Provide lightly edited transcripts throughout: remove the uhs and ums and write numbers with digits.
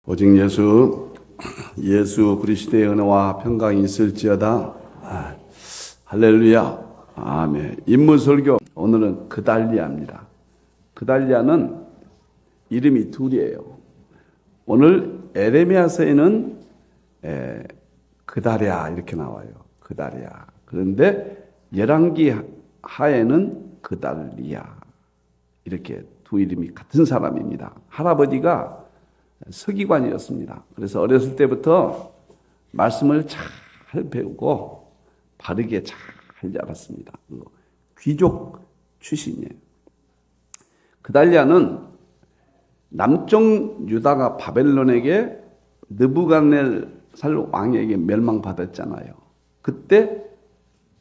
오직 예수 그리스도의 은혜와 평강이 있을지어다. 할렐루야. 아멘. 인문설교 오늘은 그달리아입니다. 그달리아는 이름이 둘이에요. 오늘 에레미야서에는 그달리아 이렇게 나와요. 그달리아. 그런데 열왕기 하에는 그달리아 이렇게 두 이름이 같은 사람입니다. 할아버지가 서기관이었습니다. 그래서 어렸을 때부터 말씀을 잘 배우고 바르게 잘 자랐습니다. 귀족 출신이에요. 그달리아는 남쪽 유다가 바벨론에게 느부갓네살 왕에게 멸망받았잖아요. 그때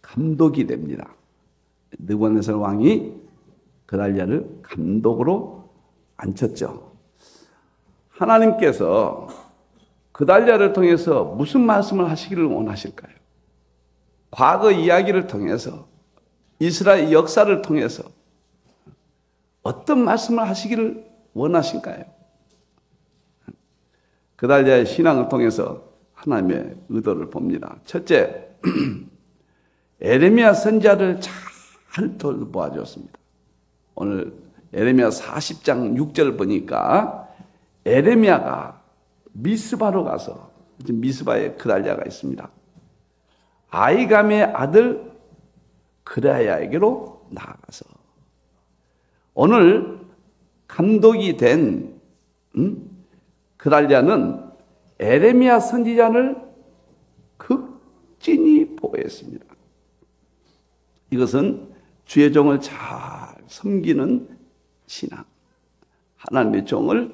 감독이 됩니다. 느부갓네살 왕이 그달리아를 감독으로 앉혔죠. 하나님께서 그달리아를 통해서 무슨 말씀을 하시기를 원하실까요? 과거 이야기를 통해서, 이스라엘 역사를 통해서 어떤 말씀을 하시기를 원하실까요? 그달리아의 신앙을 통해서 하나님의 의도를 봅니다. 첫째, 에레미야 선지자를 잘 돌보아줬습니다. 오늘 에레미야 40장 6절 보니까 에레미야가 미스바로 가서, 미스바에 그달리아가 있습니다. 아이감의 아들 그라야에게로 나아가서 오늘 감독이 된 그달리아는 에레미야 선지자를 극진히 보호했습니다. 이것은 주의 종을 잘 섬기는 신앙, 하나님의 종을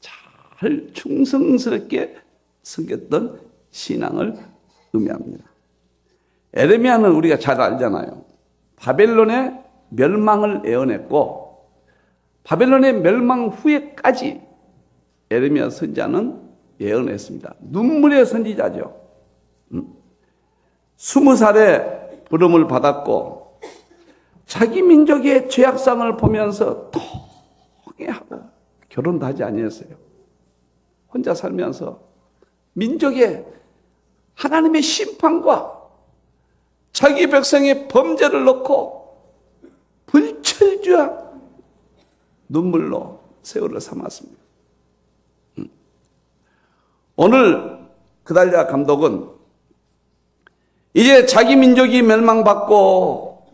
잘 충성스럽게 섬겼던 신앙을 의미합니다. 에레미야는 우리가 잘 알잖아요. 바벨론의 멸망을 예언했고 바벨론의 멸망 후에까지 에레미야 선지자는 예언했습니다. 눈물의 선지자죠. 20살에 부름을 받았고 자기 민족의 죄악상을 보면서 통회하고 결혼도 하지 아니했어요. 혼자 살면서 민족의 하나님의 심판과 자기 백성의 범죄를 놓고 불철주야 눈물로 세월을 삼았습니다. 오늘 그달리아 감독은 이제 자기 민족이 멸망받고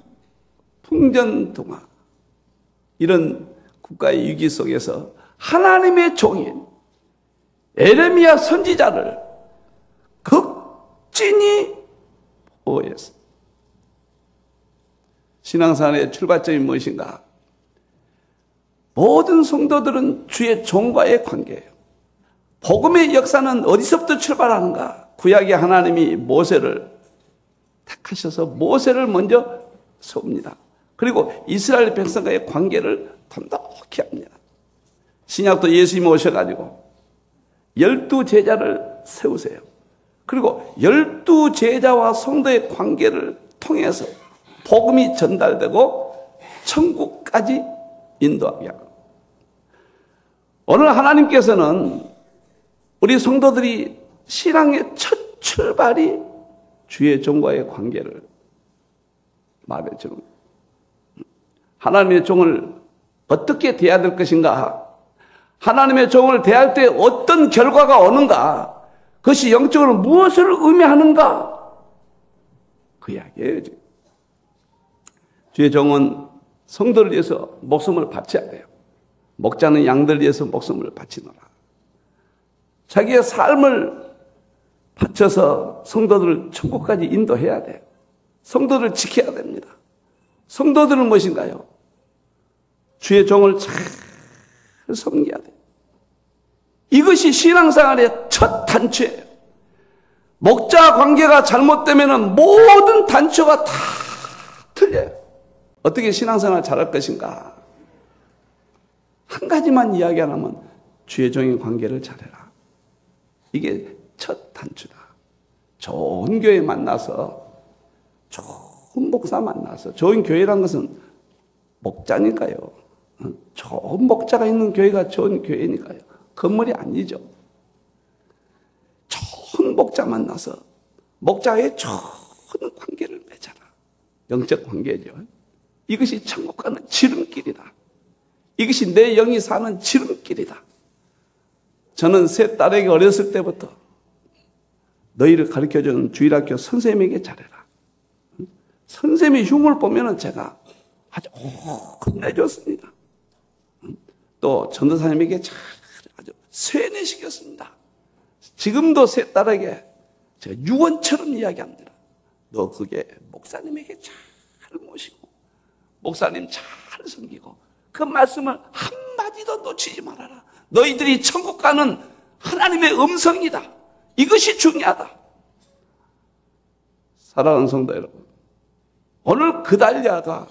풍전등화 이런 국가의 위기 속에서 하나님의 종인 에레미야 선지자를 극진히 보호했습니다. 신앙생활의 출발점이 무엇인가? 모든 성도들은 주의 종과의 관계예요. 복음의 역사는 어디서부터 출발하는가? 구약의 하나님이 모세를 택하셔서 모세를 먼저 세웁니다. 그리고 이스라엘 백성과의 관계를 돈독히 합니다. 신약도 예수님이 오셔가지고 12제자를 세우세요. 그리고 12제자와 성도의 관계를 통해서 복음이 전달되고 천국까지 인도하게 합니다. 오늘 하나님께서는 우리 성도들이 신앙의 첫 출발이 주의 종과의 관계를 말해주는 거예요. 하나님의 종을 어떻게 대해야 될 것인가? 하나님의 종을 대할 때 어떤 결과가 오는가? 그것이 영적으로 무엇을 의미하는가? 그 이야기예요. 주의 종은 성도를 위해서 목숨을 바쳐야 돼요. 목자는 양들을 위해서 목숨을 바치노라. 자기의 삶을 바쳐서 성도들을 천국까지 인도해야 돼요. 성도들을 지켜야 됩니다. 성도들은 무엇인가요? 주의 종을 잘 섬겨야 돼요. 이것이 신앙생활의 첫 단추예요. 목자 관계가 잘못되면 모든 단추가 다 틀려요. 어떻게 신앙생활 잘할 것인가? 한 가지만 이야기하면 주의 종의 관계를 잘해라. 이게 첫 단추다. 좋은 교회 만나서, 좋은 목사 만나서, 좋은 교회란 것은 목자니까요. 좋은 목자가 있는 교회가 좋은 교회니까요. 건물이 아니죠. 좋은 목자 만나서 목자의 좋은 관계를 맺어라. 영적 관계죠. 이것이 천국 가는 지름길이다. 이것이 내 영이 사는 지름길이다. 저는 세 딸에게 어렸을 때부터 너희를 가르쳐주는 주일학교 선생님에게 잘해라. 선생님의 흉을 보면 제가 아주 혼내줬습니다. 또 전도사님에게 아주 세뇌시켰습니다. 지금도 세 딸에게 제가 유언처럼 이야기합니다. 너 그게 목사님에게 잘 모시고 목사님 잘 섬기고 그 말씀을 한마디도 놓치지 말아라. 너희들이 천국 가는 하나님의 음성이다. 이것이 중요하다. 사랑하는 성도 여러분, 오늘 그달랴가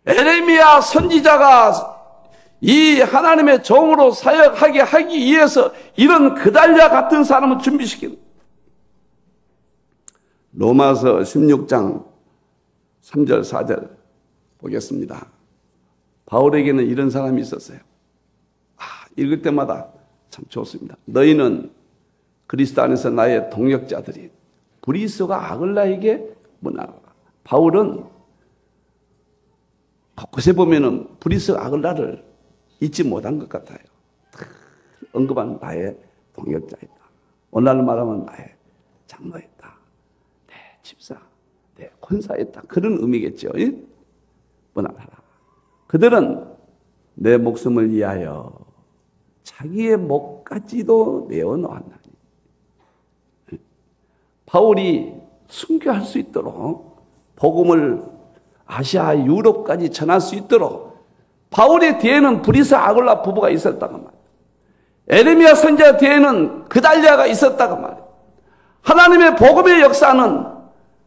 에레미야 선지자가 이 하나님의 종으로 사역하게 하기 위해서 이런 그달랴 같은 사람을 준비시키는 로마서 16장 3절 4절 보겠습니다. 바울에게는 이런 사람이 있었어요. 읽을 때마다 참 좋습니다. 너희는 그리스도 안에서 나의 동역자들이 브리스가 아글라에게 문하라. 바울은 곳곳에 보면은 브리스 아글라를 잊지 못한 것 같아요. 언급한 나의 동역자이다. 오늘날 말하면 나의 장로였다. 내 집사, 내 권사였다. 그런 의미겠죠. 문하라. 그들은 내 목숨을 위하여 자기의 목까지도 내어놓았나니. 바울이 순교할 수 있도록 복음을 아시아, 유럽까지 전할 수 있도록 바울의 뒤에는 브리스 아굴라 부부가 있었다고 말이에요. 에레미야 선지자 뒤에는 그달랴가 있었다고 말이에요. 하나님의 복음의 역사는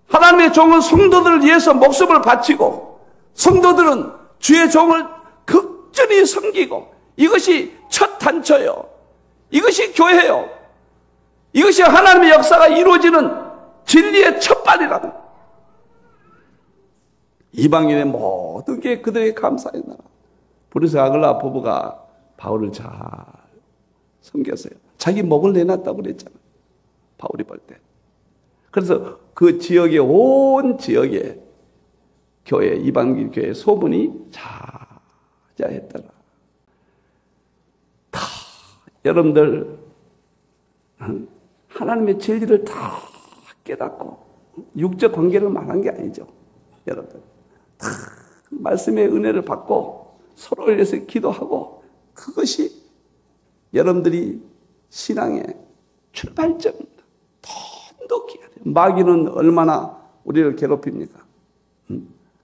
하나님의 종은 성도들을 위해서 목숨을 바치고 성도들은 주의 종을 극전히 섬기고 이것이 첫 단초요. 이것이 교회요. 이것이 하나님의 역사가 이루어지는 진리의 첫발이라고. 이방인의 모든 게 그들의 감사의 나라. 브리스 아글라 부부가 바울을 잘 섬겼어요. 자기 목을 내놨다고 그랬잖아요. 바울이 볼 때. 그래서 그 지역의 온 지역에 교회, 이방인 교회 소문이 자자했더라. 다 여러분들 하나님의 진리를 다 깨닫고 육적 관계를 말한 게 아니죠. 여러분들 다 말씀의 은혜를 받고 서로를 위해서 기도하고 그것이 여러분들이 신앙의 출발점입니다. 돈독히 해야 돼요. 마귀는 얼마나 우리를 괴롭힙니까?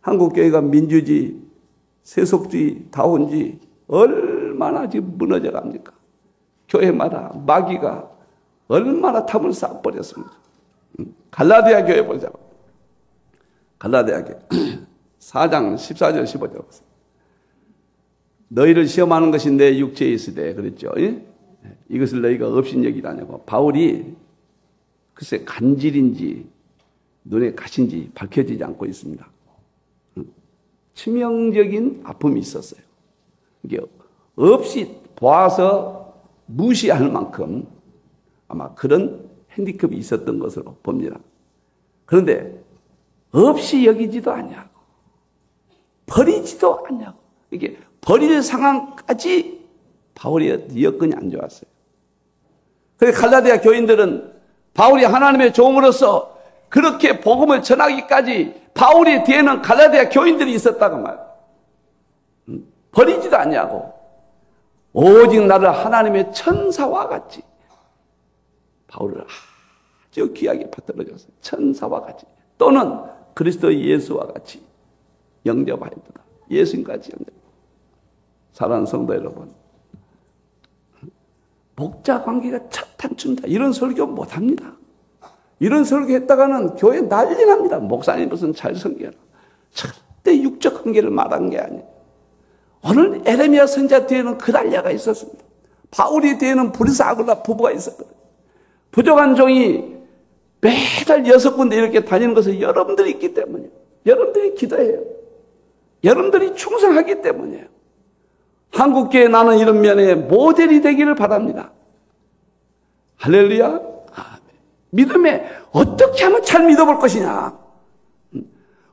한국교회가 민주주의, 세속주의, 다원주의 얼마나 지금 무너져 갑니까? 교회마다 마귀가 얼마나 탐을 쌓아버렸습니까? 갈라디아 교회 보자고. 갈라디아 교회 4장 14절 15절 보세요. 너희를 시험하는 것이 내 육체에 있으되 그랬죠. 이것을 너희가 업신여기라냐고. 바울이 글쎄 간질인지 눈에 가신지 밝혀지지 않고 있습니다. 치명적인 아픔이 있었어요. 이게 없이 보아서 무시할 만큼 아마 그런 핸디캡이 있었던 것으로 봅니다. 그런데 없이 여기지도 않냐고 버리지도 않냐고. 이게 버릴 상황까지 바울의 여건이 안 좋았어요. 그래서 갈라디아 교인들은 바울이 하나님의 종으로서 그렇게 복음을 전하기까지 바울의 뒤에는 갈라디아 교인들이 있었다고 말이에요. 버리지도 않냐고. 오직 나를 하나님의 천사와 같이 바울을 아주 귀하게 받들어줬어요. 천사와 같이 또는 그리스도 예수와 같이 영접하였다. 예수님까지 영접. 사랑하는 성도 여러분, 목자 관계가 첫 단추입니다. 이런 설교 못합니다. 이런 설교했다가는 교회 난리 납니다. 목사님 무슨 잘 섬겨라. 절대 육적 관계를 말한 게 아니에요. 오늘 에레미야 선지자 뒤에는 그달랴가 있었습니다. 바울이 뒤에는 브리스 아굴라 부부가 있었거든요. 부족한 종이 매달 6군데 이렇게 다니는 것은 여러분들이 있기 때문이에요. 여러분들이 기도해요. 여러분들이 충성하기 때문이에요. 한국교회 나는 이런 면에 모델이 되기를 바랍니다. 할렐루야. 아멘. 믿음에 어떻게 하면 잘 믿어볼 것이냐?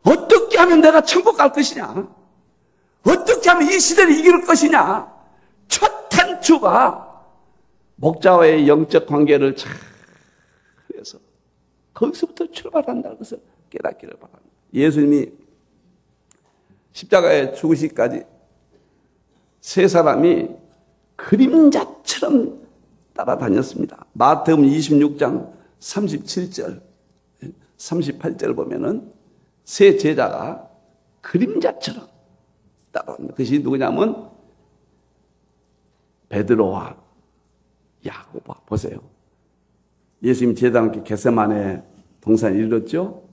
어떻게 하면 내가 천국 갈 것이냐? 어떻게 하면 이 시대를 이길 것이냐? 첫 한 주가 목자와의 영적 관계를 잘 해서 거기서부터 출발한다는 것을 깨닫기를 바랍니다. 예수님이 십자가에 죽으시기까지 세 사람이 그림자처럼 따라다녔습니다. 마태복음 26장 37절, 38절 보면은 세 제자가 그림자처럼 따라다닙니다. 그것이 누구냐면 베드로와 야고보. 보세요. 예수님 제자와 함께 겟세마네 동산에 이르렀죠.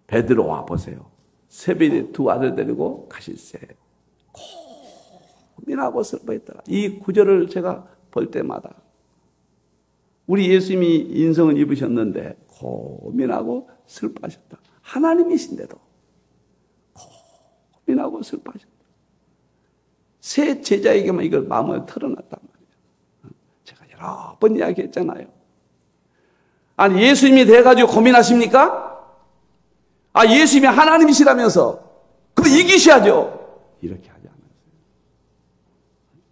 베드로와 보세요. 세벨의 두 아들 데리고 가실새 고민하고 슬퍼했더라. 이 구절을 제가 볼 때마다 우리 예수님이 인성을 입으셨는데 고민하고 슬퍼하셨다. 하나님이신데도 고민하고 슬퍼하셨다. 세 제자에게만 이걸 마음을 털어놨단 말이에요. 제가 여러 번 이야기했잖아요. 아니 예수님이 돼가지고 고민하십니까? 아 예수님이 하나님이시라면서 그럼 이기셔야죠. 이렇게 하지 않았어요.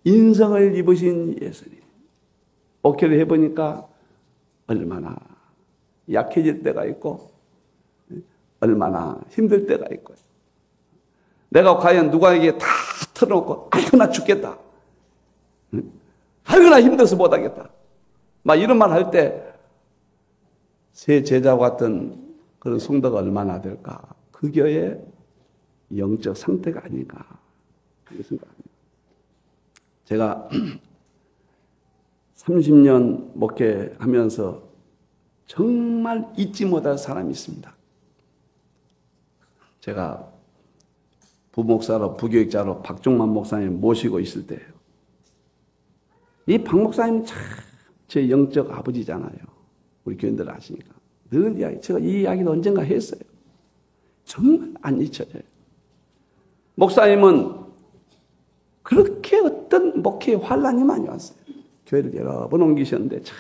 인성을 입으신 예수님. 목회를 해보니까 얼마나 약해질 때가 있고 얼마나 힘들 때가 있고 내가 과연 누구에게 다 털어놓고 아이고 나 죽겠다. 아이고 나 힘들어서 못하겠다. 막 이런 말 할 때 새 제자와 같은 그런 성도가 얼마나 될까. 그 교회의 영적 상태가 아닌가. 그렇게 생각합니다. 제가 30년 목회하면서 정말 잊지 못할 사람이 있습니다. 제가 부목사로 부교육자로 박종만 목사님 모시고 있을 때예요. 이 박 목사님 참 제 영적 아버지잖아요. 우리 교인들 아시니까. 늘 이야기, 제가 이 이야기도 언젠가 했어요. 정말 안 잊혀져요. 목사님은 그렇게 어떤 목회에 환란이 많이 왔어요. 교회를 여러 번 옮기셨는데 참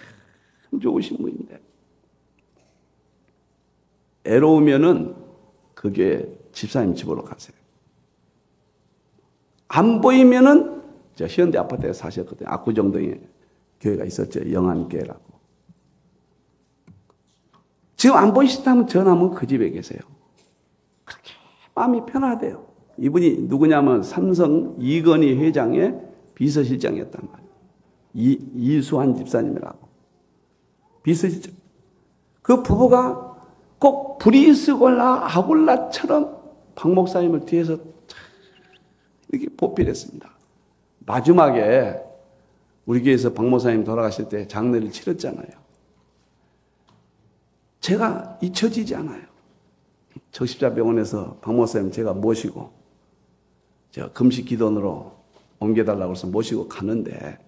좋으신 분인데 애로우면은 그 교회 집사님 집으로 가세요. 안 보이면은 저 현대 아파트에 사셨거든요. 압구정동에 교회가 있었죠. 영안교회라고. 지금 안 보이신다면 전화하면 그 집에 계세요. 그렇게 마음이 편하대요. 이분이 누구냐면 삼성 이건희 회장의 비서실장이었단 말이에요. 이수환 집사님이라고. 비서실장. 그 부부가 꼭 브리스골라 아굴라처럼 박 목사님을 뒤에서 이렇게 보필했습니다. 마지막에 우리 교회에서 박 목사님 돌아가실 때 장례를 치렀잖아요. 제가 잊혀지지 않아요. 적십자병원에서 박 목사님 제가 모시고 제가 금식 기도원으로 옮겨달라고 해서 모시고 가는데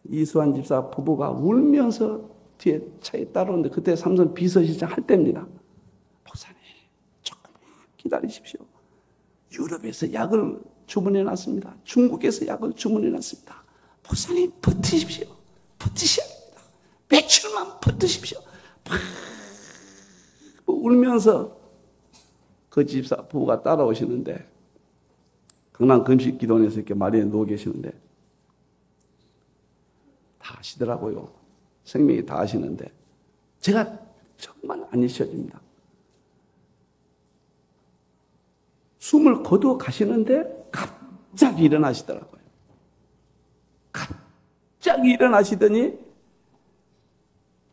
이수환 집사 부부가 울면서 뒤에 차에 따라오는데 그때 삼성 비서실장 할 때입니다. 목사님 조금만 기다리십시오. 유럽에서 약을 주문해 놨습니다. 중국에서 약을 주문해 놨습니다. 목사님 버티십시오. 버티셔야 됩니다. 며칠만 버티십시오. 울면서 그 집사 부부가 따라오시는데 강남 금식기도원에서 이렇게 마리에 누워 계시는데 다 하시더라고요. 생명이 다 하시는데 제가 정말 안 잊혀집니다. 숨을 거두어 가시는데 갑자기 일어나시더라고요. 갑자기 일어나시더니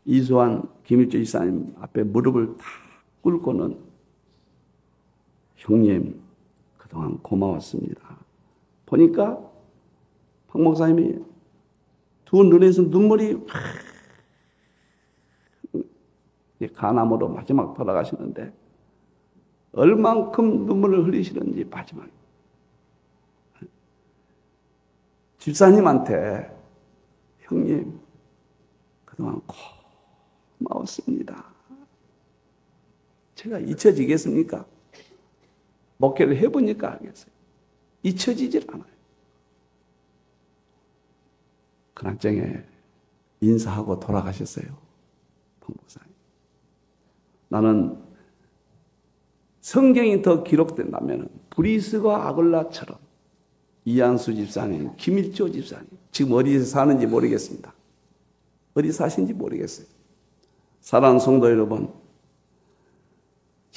이수환 김일주 이사님 앞에 무릎을 탁 꿇고는 형님 그동안 고마웠습니다. 보니까 박 목사님이 두 눈에서 눈물이 간암으로 마지막 돌아가시는데 얼만큼 눈물을 흘리시는지 마지막에 집사님한테 형님 그동안 고마웠습니다. 제가 잊혀지겠습니까? 목회를 해보니까 알겠어요. 잊혀지질 않아요. 근학장에 인사하고 돌아가셨어요. 박목사님. 나는 성경이 더 기록된다면 브리스과 아굴라처럼 이한수 집사님, 김일조 집사님, 지금 어디서 사는지 모르겠습니다. 어디 사신지 모르겠어요. 사랑하는 성도 여러분,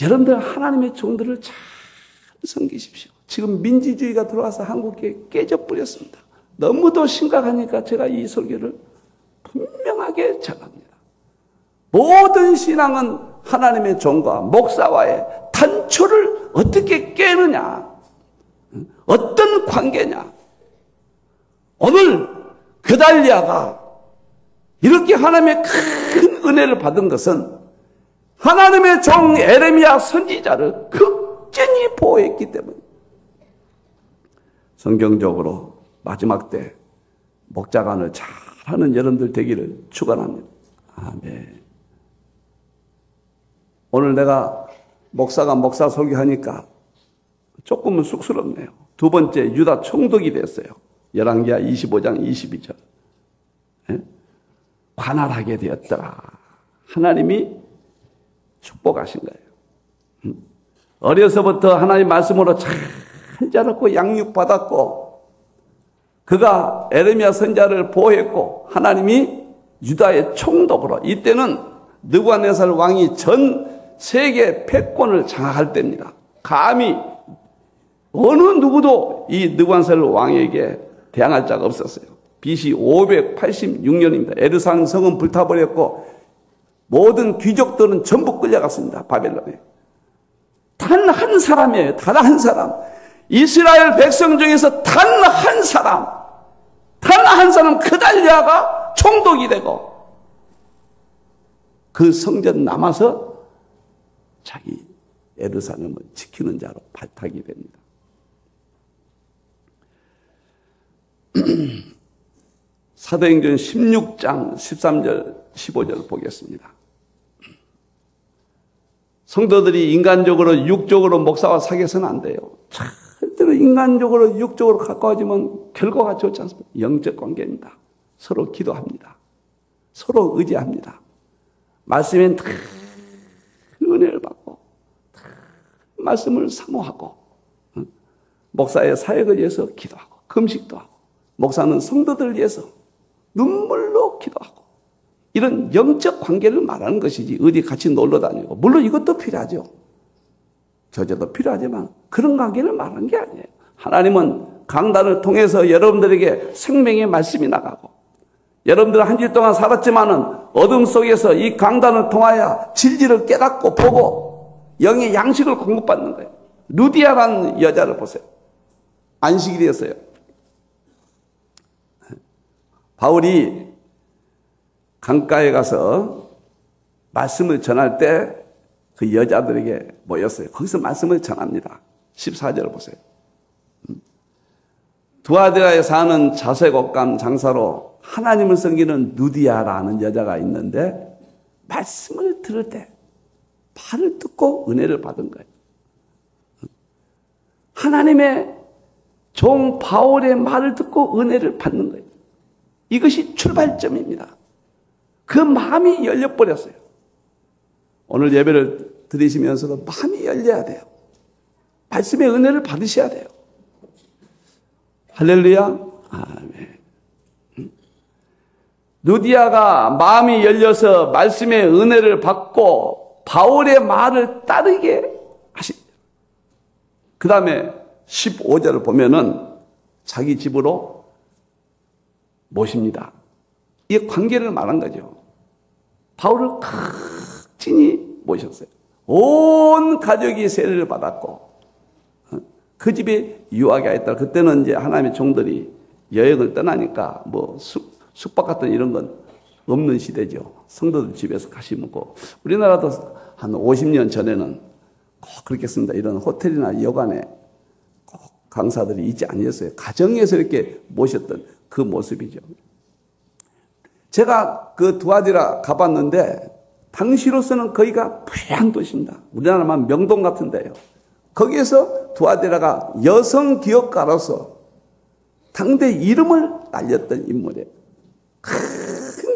여러분들 하나님의 종들을 잘 섬기십시오. 지금 민주주의가 들어와서 한국에 깨져버렸습니다. 너무도 심각하니까 제가 이 설교를 분명하게 전합니다. 모든 신앙은 하나님의 종과 목사와의 단초를 어떻게 깨느냐, 어떤 관계냐. 오늘 그달리아가 이렇게 하나님의 큰 은혜를 받은 것은 하나님의 종 에레미야 선지자를 극진히 보호했기 때문에 성경적으로 마지막 때 목자관을 잘하는 여러분들 되기를 축원합니다. 아멘. 오늘 내가 목사 설교하니까 조금은 쑥스럽네요. 두 번째 유다 총독이 됐어요. 열왕기하 25장 22절. 예? 관할하게 되었더라. 하나님이 축복하신 거예요. 어려서부터 하나님 말씀으로 잘 자랐고 양육받았고 그가 에레미야 선지자를 보호했고 하나님이 유다의 총독으로 이때는 느부갓네살 왕이 전 세계 패권을 장악할 때입니다. 감히 어느 누구도 이 느부갓네살 왕에게 대항할 자가 없었어요. BC 586년입니다. 에르산 성은 불타버렸고 모든 귀족들은 전부 끌려갔습니다. 바벨론에. 단 한 사람이에요. 단 한 사람. 이스라엘 백성 중에서 단 한 사람 그달리아가 총독이 되고 그 성전 남아서 자기 예루살렘을 지키는 자로 발탁이 됩니다. 사도행전 16장 13절 15절 보겠습니다. 성도들이 인간적으로 육적으로 목사와 사귀어서는 안 돼요. 절대로 인간적으로 육적으로 가까워지면 결과가 좋지 않습니다. 영적 관계입니다. 서로 기도합니다. 서로 의지합니다. 말씀엔 다 은혜를 받고 다 말씀을 사모하고 목사의 사역을 위해서 기도하고 금식도 하고 목사는 성도들을 위해서 눈물로 기도하고 이런 영적 관계를 말하는 것이지 어디 같이 놀러 다니고 물론 이것도 필요하죠. 교제도 필요하지만 그런 관계를 말하는 게 아니에요. 하나님은 강단을 통해서 여러분들에게 생명의 말씀이 나가고 여러분들은 한 주 동안 살았지만은 어둠 속에서 이 강단을 통하여 진리를 깨닫고 보고 영의 양식을 공급받는 거예요. 루디아라는 여자를 보세요. 안식이 되었어요. 바울이 강가에 가서 말씀을 전할 때 그 여자들에게 모였어요. 거기서 말씀을 전합니다. 14절을 보세요. 두아디라에 사는 자색옷감 장사로 하나님을 섬기는 누디아라는 여자가 있는데 말씀을 들을 때 말을 듣고 은혜를 받은 거예요. 하나님의 종 바울의 말을 듣고 은혜를 받는 거예요. 이것이 출발점입니다. 그 마음이 열려버렸어요. 오늘 예배를 드리시면서도 마음이 열려야 돼요. 말씀의 은혜를 받으셔야 돼요. 할렐루야. 아멘. 누디아가 마음이 열려서 말씀의 은혜를 받고 바울의 말을 따르게 하십니다. 그 다음에 15절을 보면은 자기 집으로 모십니다. 이 관계를 말한 거죠. 바울을 극진히 모셨어요. 온 가족이 세례를 받았고 그 집에 유학이 있다. 그때는 이제 하나님의 종들이 여행을 떠나니까 뭐 숙박 같은 이런 건 없는 시대죠. 성도들 집에서 같이 먹고 우리나라도 한 50년 전에는 꼭 그렇겠습니다. 이런 호텔이나 여관에 꼭 강사들이 있지 아니었어요. 가정에서 이렇게 모셨던 그 모습이죠. 제가 그 두아디라 가봤는데 당시로서는 거기가 부유한 도시입니다. 우리나라만 명동 같은 데요. 거기에서 두아디라가 여성 기업가로서 당대 이름을 날렸던 인물이에요.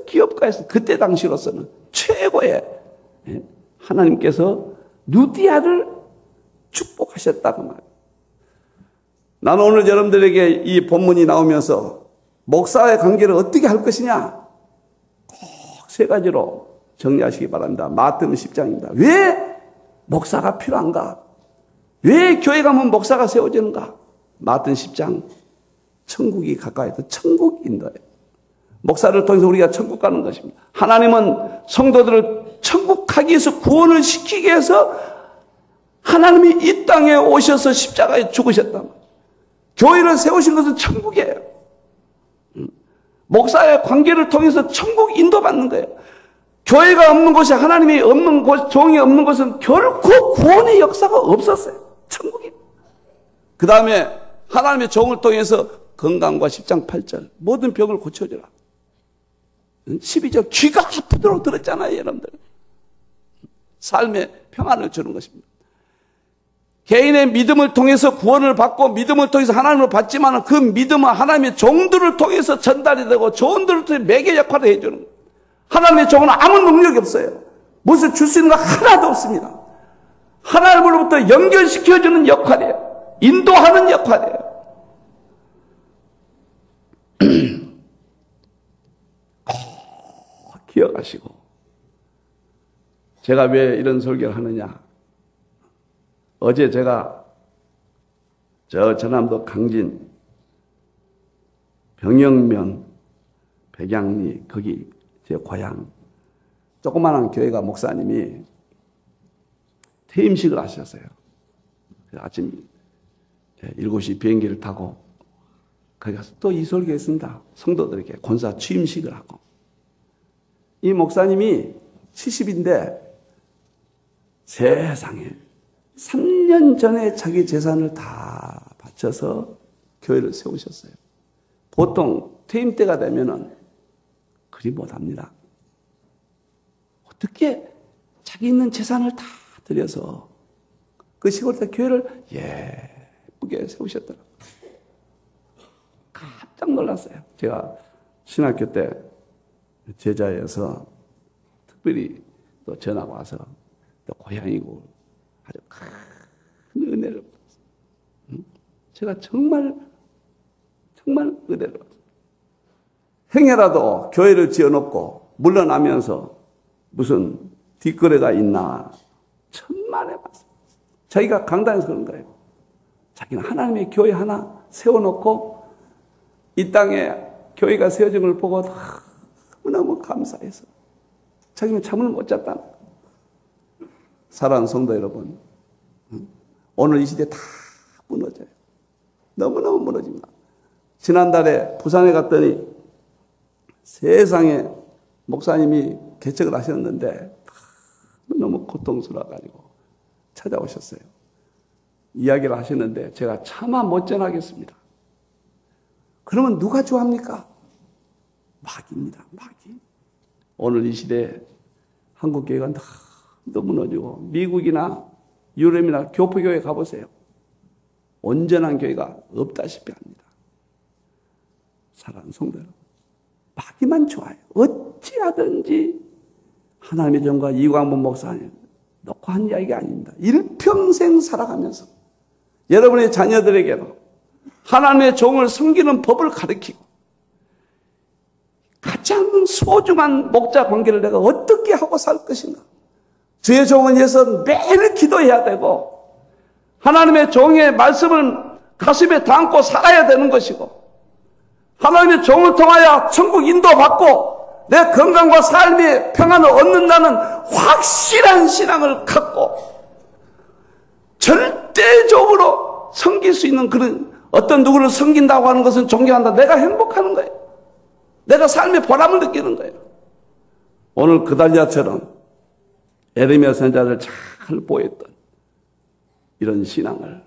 기업가에서 그때 당시로서는 최고의 하나님께서 누디아를 축복하셨다고 말해요. 나는 오늘 여러분들에게 이 본문이 나오면서 목사와의 관계를 어떻게 할 것이냐 꼭 세 가지로 정리하시기 바랍니다. 마태복음 10장입니다. 왜 목사가 필요한가? 왜 교회 가면 목사가 세워지는가? 마태복음 10장 천국이 가까이서 천국 인도예요. 목사를 통해서 우리가 천국 가는 것입니다. 하나님은 성도들을 천국 가기 위해서 구원을 시키기 위해서 하나님이 이 땅에 오셔서 십자가에 죽으셨다. 교회를 세우신 것은 천국이에요. 목사의 관계를 통해서 천국 인도받는 거예요. 교회가 없는 곳이 하나님이 없는 곳, 종이 없는 곳은 결코 구원의 역사가 없었어요. 천국이. 그 다음에 하나님의 종을 통해서 건강과 10장 8절 모든 병을 고쳐주라. 12절 귀가 아프도록 들었잖아요, 여러분들. 삶의 평안을 주는 것입니다. 개인의 믿음을 통해서 구원을 받고 믿음을 통해서 하나님을 받지만 그 믿음은 하나님의 종들을 통해서 전달이 되고 종들을 통해서 매개 역할을 해주는 거예요. 하나님의 종은 아무 능력이 없어요. 무엇을 줄 수 있는 거 하나도 없습니다. 하나님으로부터 연결시켜주는 역할이에요. 인도하는 역할이에요. 기억하시고 제가 왜 이런 설교를 하느냐. 어제 제가 저 전남도 강진 병영면 백양리 거기 제 고향 조그마한 교회가 목사님이 퇴임식을 하셨어요. 아침 7시 비행기를 타고 거기 가서 또 이 설교했습니다. 성도들에게 권사 취임식을 하고 이 목사님이 70인데 세상에 3년 전에 자기 재산을 다 바쳐서 교회를 세우셨어요. 보통 퇴임 때가 되면은 그리 못합니다. 어떻게 자기 있는 재산을 다 들여서 그 시골 때 교회를 예쁘게 세우셨더라고요. 깜짝 놀랐어요. 제가 신학교 때 제자여서 특별히 또 전화가 와서 또 고향이고 아주 큰 은혜를 받았어요. 제가 정말 은혜를 받았어요. 행여라도 교회를 지어놓고 물러나면서 무슨 뒷거래가 있나 천만에 봤어요. 자기가 강단에서 그런 거예요. 자기는 하나님의 교회 하나 세워놓고 이 땅에 교회가 세워진 걸 보고 너무너무 감사해서 자기는 잠을 못 잤다. 사랑하는 성도 여러분, 오늘 이 시대 다 무너져요. 너무너무 무너집니다. 지난달에 부산에 갔더니 세상에 목사님이 개척을 하셨는데 너무 고통스러워가지고 찾아오셨어요. 이야기를 하시는데 제가 차마 못 전하겠습니다. 그러면 누가 좋아합니까? 마귀입니다. 마귀. 오늘 이 시대에 한국교회가 너무 무너지고 미국이나 유럽이나 교포교회 가보세요. 온전한 교회가 없다시피 합니다. 사랑하는 성도 여러분, 마귀만 좋아해요. 어찌하든지 하나님의 종과 이광문 목사님 놓고 한 이야기가 아닙니다. 일평생 살아가면서 여러분의 자녀들에게도 하나님의 종을 섬기는 법을 가르치고 가장 소중한 목자 관계를 내가 어떻게 하고 살 것인가. 주의 종을 위해서 매일 기도해야 되고 하나님의 종의 말씀을 가슴에 담고 살아야 되는 것이고 하나님의 종을 통하여 천국 인도받고 내 건강과 삶의 평안을 얻는다는 확실한 신앙을 갖고 절대적으로 섬길 수 있는 그런 어떤 누구를 섬긴다고 하는 것은 존경한다. 내가 행복하는 거예요. 내가 삶의 보람을 느끼는 거예요. 오늘 그달랴처럼 에레미야 선지자를 잘 보였던 이런 신앙을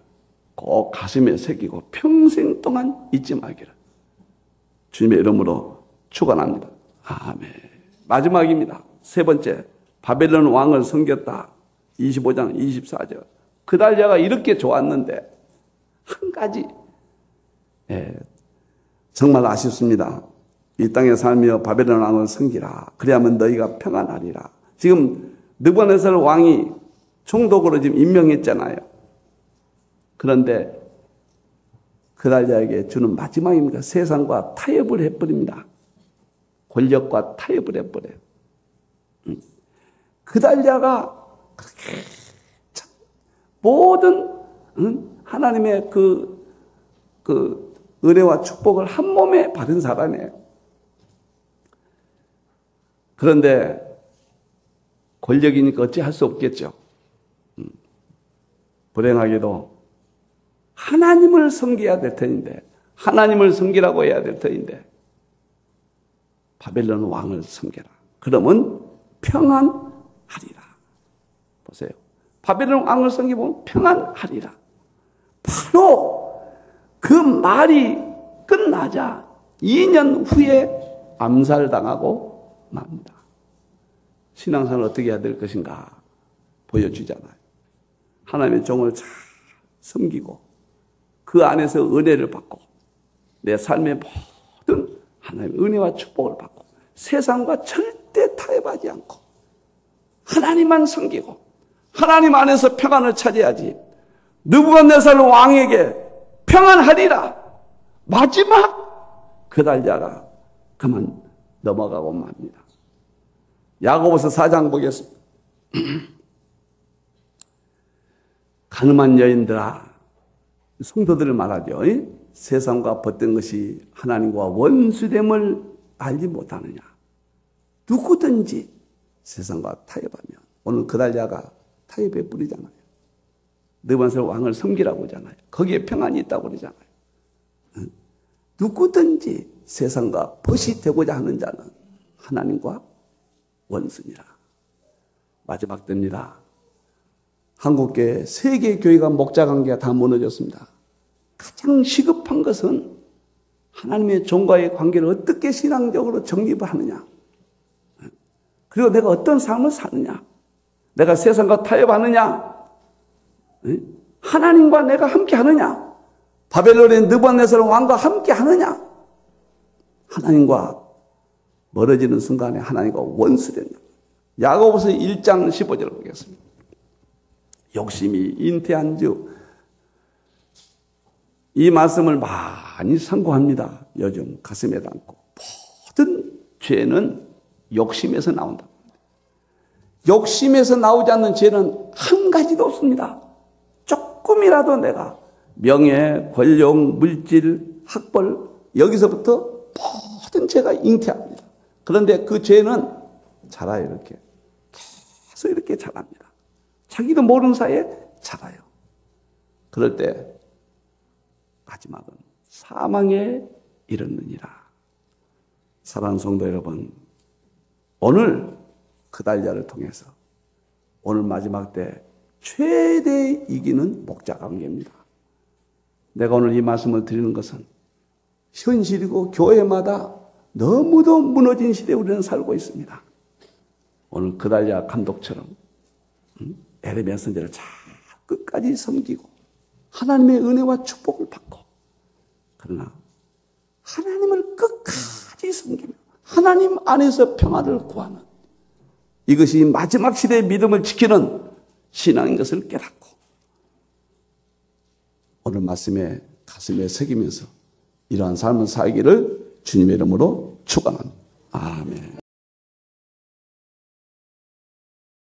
꼭 가슴에 새기고 평생 동안 잊지 말기를 주님의 이름으로 축원합니다. 아멘. 마지막입니다. 세 번째, 바벨론 왕을 섬겼다. 25장 24절. 그달랴가 이렇게 좋았는데 한 가지 정말 아쉽습니다. 이 땅에 살며 바벨론 왕을 섬기라. 그래야만 너희가 평안하리라. 지금 느부갓네살 왕이 총독으로 지금 임명했잖아요. 그런데 그달랴에게 주는 마지막입니다. 세상과 타협을 해버립니다. 권력과 타협을 해버려요. 그달랴가 모든 하나님의 그 은혜와 축복을 한 몸에 받은 사람이에요. 그런데 권력이니까 어찌할 수 없겠죠. 불행하게도 하나님을 섬겨야 될 터인데, 하나님을 섬기라고 해야 될 터인데, 바벨론 왕을 섬겨라. 그러면 평안하리라. 보세요. 바벨론 왕을 섬기면 평안하리라. 바로 그 말이 끝나자 2년 후에 암살당하고 맙니다. 신앙생활을 어떻게 해야 될 것인가 보여주잖아요. 하나님의 종을 잘 섬기고 그 안에서 은혜를 받고 내 삶의 모든 하나님의 은혜와 축복을 받고 세상과 절대 타협하지 않고 하나님만 섬기고 하나님 안에서 평안을 찾아야지. 느부갓네살 왕에게 평안하리라. 마지막 그달랴가 그만 넘어가고 맙니다. 야고보서 4장 보겠습니다. 가늠한 여인들아, 성도들을 말하죠. 세상과 벗던 것이 하나님과 원수됨을 알지 못하느냐. 누구든지 세상과 타협하면, 오늘 그달랴가 타협해 버리잖아요. 느부갓네살 왕을 섬기라고 하잖아요. 거기에 평안이 있다고 그러잖아요. 누구든지 세상과 벗이 되고자 하는 자는 하나님과 원수니라. 마지막 때입니다. 한국교회, 세계교회가 목자관계가 다 무너졌습니다. 가장 시급한 것은 하나님의 종과의 관계를 어떻게 신앙적으로 정립을 하느냐. 그리고 내가 어떤 삶을 사느냐. 내가 세상과 타협하느냐. 하나님과 내가 함께 하느냐. 바벨론의 느부갓네살 왕과 함께 하느냐. 하나님과 멀어지는 순간에 하나님과 원수된다. 야고보서 1장 15절을 보겠습니다. 욕심이 잉태한 즉, 이 말씀을 많이 상고합니다. 요즘 가슴에 담고. 모든 죄는 욕심에서 나온다. 욕심에서 나오지 않는 죄는 한 가지도 없습니다. 조금이라도 내가 명예, 권력, 물질, 학벌, 여기서부터 모든 죄가 잉태합니다. 그런데 그 죄는 자라요, 이렇게. 계속 이렇게 자랍니다. 자기도 모르는 사이에 자라요. 그럴 때 마지막은 사망에 이르느니라. 사랑하는 성도 여러분, 오늘 그달랴를 통해서 오늘 마지막 때 최대 이기는 목자관계입니다. 내가 오늘 이 말씀을 드리는 것은 현실이고 교회마다 너무도 무너진 시대에 우리는 살고 있습니다. 오늘 그달랴 감독처럼 에레미야 선지자를 잘 끝까지 섬기고 하나님의 은혜와 축복을 받고, 그러나 하나님을 끝까지 섬기며 하나님 안에서 평안을 구하는 이것이 마지막 시대의 믿음을 지키는 신앙인 것을 깨닫고 오늘 말씀에 가슴에 새기면서 이러한 삶을 살기를 주님의 이름으로 축원합니다.